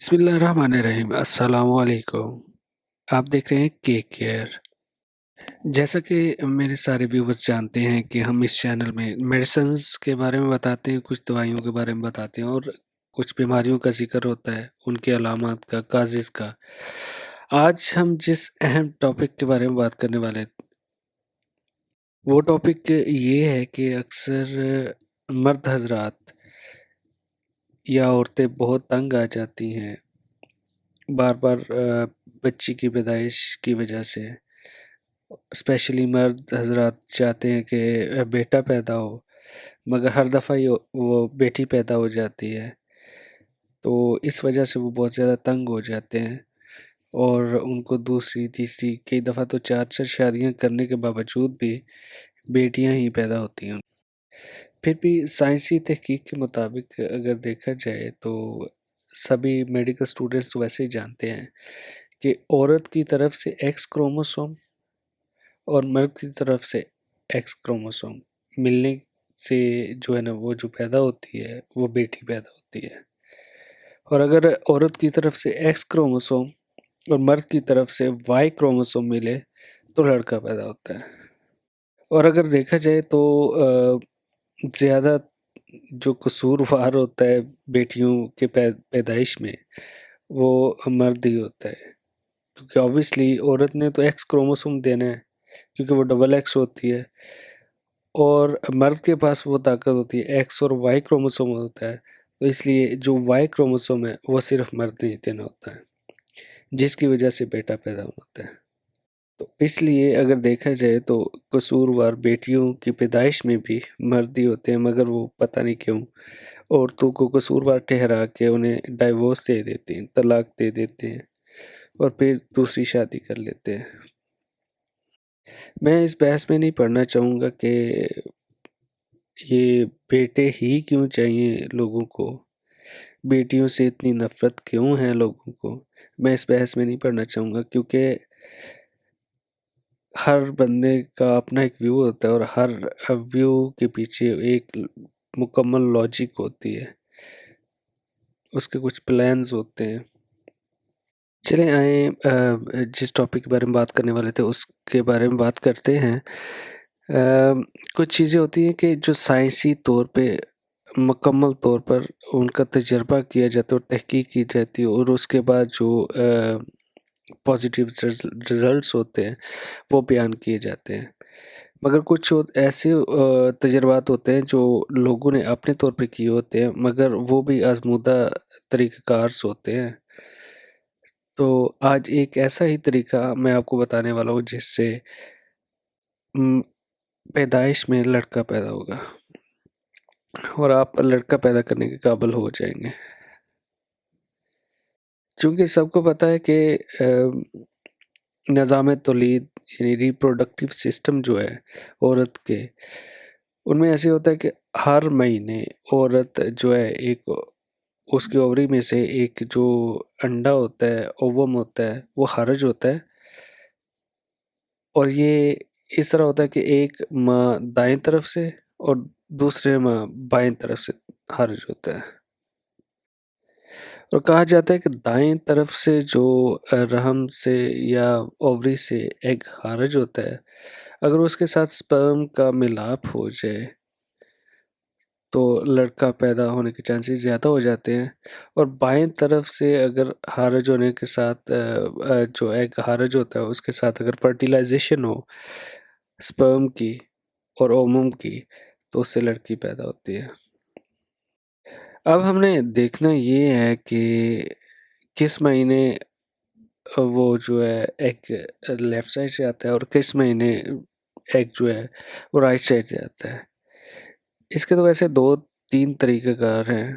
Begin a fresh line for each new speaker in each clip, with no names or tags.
بسم اللہ الرحمن الرحیم، السلام علیکم۔ آپ دیکھ رہے ہیں کیک کیئر۔ جیسا کہ میرے سارے ویورز جانتے ہیں کہ ہم اس چینل میں میڈیسنز کے بارے میں بتاتے ہیں، کچھ دوائیوں کے بارے میں بتاتے ہیں اور کچھ بیماریوں کا ذکر ہوتا ہے، ان کے علامات کا، کازز کا۔ آج ہم جس اہم ٹاپک کے بارے میں بات کرنے والے ہیں وہ ٹاپک یہ ہے کہ اکثر مرد حضرات یا عورتیں بہت تنگ آ جاتی ہیں بار بار بچی کی پیدائش کی وجہ سے۔ اسپیشلی مرد حضرات چاہتے ہیں کہ بیٹا پیدا ہو، مگر ہر دفعہ وہ بیٹی پیدا ہو جاتی ہے، تو اس وجہ سے وہ بہت زیادہ تنگ ہو جاتے ہیں اور ان کو دوسری تیسری کئی دفعہ تو 4 شادیاں کرنے کے باوجود بھی بیٹیاں ہی پیدا ہوتی ہیں۔ پھر بھی سائنسی تحقیق کے مطابق اگر دیکھا جائے تو سبھی میڈیکل اسٹوڈنٹس تو ویسے ہی جانتے ہیں کہ عورت کی طرف سے ایکس کروموسوم اور مرد کی طرف سے ایکس کروموسوم ملنے سے جو ہے نا وہ جو پیدا ہوتی ہے وہ بیٹی پیدا ہوتی ہے، اور اگر عورت کی طرف سے ایکس کروموسوم اور مرد کی طرف سے وائی کروموسوم ملے تو لڑکا پیدا ہوتا ہے۔ اور اگر دیکھا جائے تو زیادہ جو قصوروار ہوتا ہے بیٹیوں کے پیدائش میں وہ مرد ہی ہوتا ہے، کیونکہ آبویسلی عورت نے تو ایکس کروموسوم دینا ہے کیونکہ وہ ڈبل ایکس ہوتی ہے، اور مرد کے پاس وہ طاقت ہوتی ہے ایکس اور وائی کروموسوم ہوتا ہے، تو اس لیے جو وائی کروموسوم ہے وہ صرف مرد نے دینا ہوتا ہے، جس کی وجہ سے بیٹا پیدا ہوتا ہے۔ تو اس لیے اگر دیکھا جائے تو قصوروار بیٹیوں کی پیدائش میں بھی مرد ہی ہوتے ہیں، مگر وہ پتہ نہیں کیوں عورتوں کو قصوروار ٹھہرا کے انہیں ڈائیورس دے دیتے ہیں، طلاق دے دیتے ہیں اور پھر دوسری شادی کر لیتے ہیں۔ میں اس بحث میں نہیں پڑھنا چاہوں گا کہ یہ بیٹے ہی کیوں چاہیے لوگوں کو، بیٹیوں سے اتنی نفرت کیوں ہے لوگوں کو، میں اس بحث میں نہیں پڑھنا چاہوں گا، کیونکہ ہر بندے کا اپنا ایک ویو ہوتا ہے اور ہر ویو کے پیچھے ایک مکمل لاجک ہوتی ہے، اس کے کچھ پلانز ہوتے ہیں۔ چلیں آئیں جس ٹاپک کے بارے میں بات کرنے والے تھے اس کے بارے میں بات کرتے ہیں۔ کچھ چیزیں ہوتی ہیں کہ جو سائنسی طور پہ مکمل طور پر ان کا تجربہ کیا جاتا ہے اور تحقیق کی جاتی ہے، اور اس کے بعد جو پازیٹیو ریزلٹس ہوتے ہیں وہ بیان کیے جاتے ہیں، مگر کچھ ایسے تجربات ہوتے ہیں جو لوگوں نے اپنے طور پہ کیے ہوتے ہیں مگر وہ بھی آزمودہ طریقہ کارس ہوتے ہیں۔ تو آج ایک ایسا ہی طریقہ میں آپ کو بتانے والا ہوں جس سے پیدائش میں لڑکا پیدا ہوگا اور آپ لڑکا پیدا کرنے کے قابل ہو جائیں گے، چونکہ سب کو پتہ ہے کہ نظام تولید یعنی ریپروڈکٹیو سسٹم جو ہے عورت کے، ان میں ایسے ہوتا ہے کہ ہر مہینے عورت جو ہے ایک اس کی اووری میں سے ایک جو انڈا ہوتا ہے، اووم ہوتا ہے، وہ خارج ہوتا ہے، اور یہ اس طرح ہوتا ہے کہ ایک ماں دائیں طرف سے اور دوسرے ماں بائیں طرف سے خارج ہوتا ہے، اور کہا جاتا ہے کہ دائیں طرف سے جو رحم سے یا اووری سے ایگ خارج ہوتا ہے، اگر اس کے ساتھ سپرم کا ملاپ ہو جائے تو لڑکا پیدا ہونے کے چانسز زیادہ ہو جاتے ہیں، اور بائیں طرف سے اگر خارج ہونے کے ساتھ جو ایگ خارج ہوتا ہے اس کے ساتھ اگر فرٹیلائزیشن ہو سپرم کی اور اومم کی تو اس سے لڑکی پیدا ہوتی ہے۔ اب ہم نے دیکھنا یہ ہے کہ کس مہینے وہ جو ہے ایگ لیفٹ سائڈ سے آتا ہے اور کس مہینے ایگ جو ہے وہ رائٹ سائڈ سے آتا ہے۔ اس کے تو ویسے 2-3 طریقہ کار ہیں۔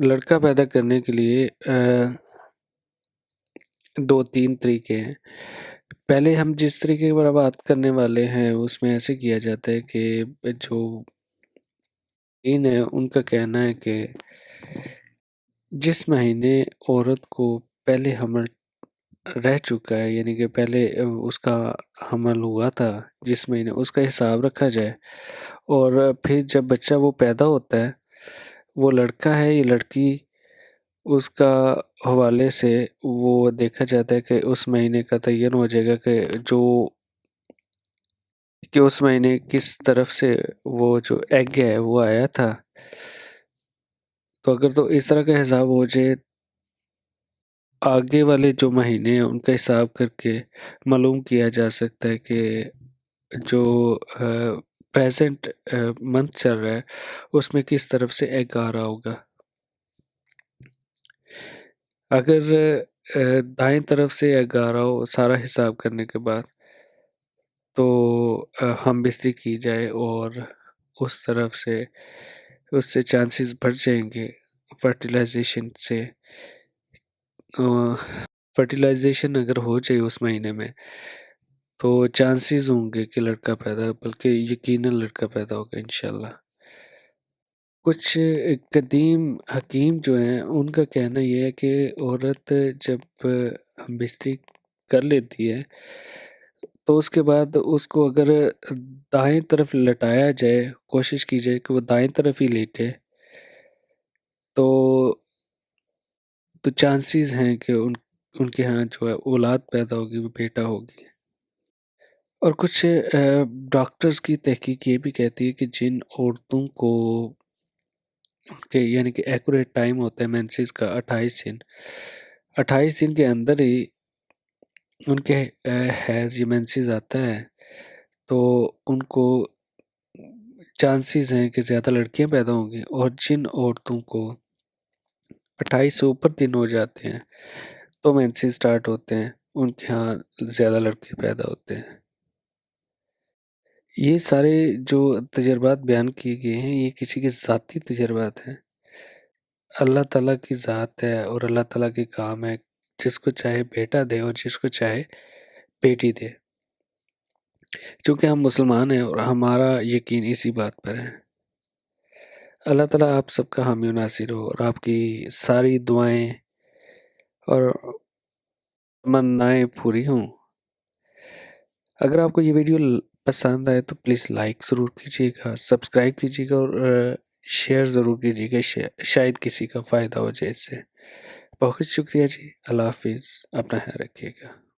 لڑکا پیدا کرنے کے لیے 2-3 طریقے ہیں۔ پہلے ہم جس طریقے کی بات کرنے والے ہیں اس میں ایسے کیا جاتا ہے کہ جو ہے ان کا کہنا ہے کہ جس مہینے عورت کو پہلے حمل رہ چکا ہے، یعنی کہ پہلے اس کا حمل ہوا تھا، جس مہینے اس کا حساب رکھا جائے، اور پھر جب بچہ وہ پیدا ہوتا ہے وہ لڑکا ہے یا لڑکی، اس کا حوالے سے وہ دیکھا جاتا ہے کہ اس مہینے کا تعین ہو جائے گا کہ اس مہینے کس طرف سے وہ جو ایگ ہے وہ آیا تھا. تو اگر تو اس طرح کا حساب ہو جائے، آگے والے جو مہینے ہیں ان کا حساب کر کے معلوم کیا جا سکتا ہے کہ جو پریزنٹ منتھ چل رہا ہے اس میں کس طرف سے ایگ آ رہا ہوگا. اگر دائیں طرف سے ایگ آ رہا ہو سارا حساب کرنے کے بعد، تو ہم بستری کی جائے اور اس طرف سے اس سے چانسز بڑھ جائیں گے فرٹیلائزیشن سے. فرٹیلائزیشن اگر ہو جائے اس مہینے میں تو چانسز ہوں گے کہ لڑکا پیدا، بلکہ یقیناً لڑکا پیدا ہوگا انشاءاللہ. کچھ قدیم حکیم جو ہیں ان کا کہنا یہ ہے کہ عورت جب بستری کر لیتی ہے تو اس کے بعد اس کو اگر دائیں طرف لٹایا جائے، کوشش کی جائے کہ وہ دائیں طرف ہی لیٹے، تو چانسز ہیں کہ ان کے ہاں جو ہے اولاد پیدا ہوگی، وہ بیٹا ہوگی. اور کچھ ڈاکٹرز کی تحقیق یہ بھی کہتی ہے کہ جن عورتوں کو ان کے یعنی کہ ایکوریٹ ٹائم ہوتا ہے مینسز کا 28 دن کے اندر ہی ان کے حیض یا مینسز آتا ہے، تو ان کو چانسز ہیں کہ زیادہ لڑکیاں پیدا ہوں گی. اور جن عورتوں کو 28 سے اوپر دن ہو جاتے ہیں تو مینسز سٹارٹ ہوتے ہیں، ان کے ہاں زیادہ لڑکے پیدا ہوتے ہیں. یہ سارے جو تجربات بیان کیے گئے ہیں یہ کسی کے ذاتی تجربات ہیں. اللہ تعالیٰ کی ذات ہے اور اللہ تعالیٰ کے کام ہے، جس کو چاہے بیٹا دے اور جس کو چاہے بیٹی دے. چونکہ ہم مسلمان ہیں اور ہمارا یقین اسی بات پر ہے. اللہ تعالیٰ آپ سب کا حامی و ناصر ہو اور آپ کی ساری دعائیں اور تمنائیں پوری ہوں. اگر آپ کو یہ ویڈیو پسند آئے تو پلیز لائک ضرور کیجیے گا، سبسکرائب کیجیے گا اور شیئر ضرور کیجیے گا، شاید کسی کا فائدہ ہو جائے اس سے. بہت شکریہ جی. اللہ حافظ. اپنا خیال رکھیے گا.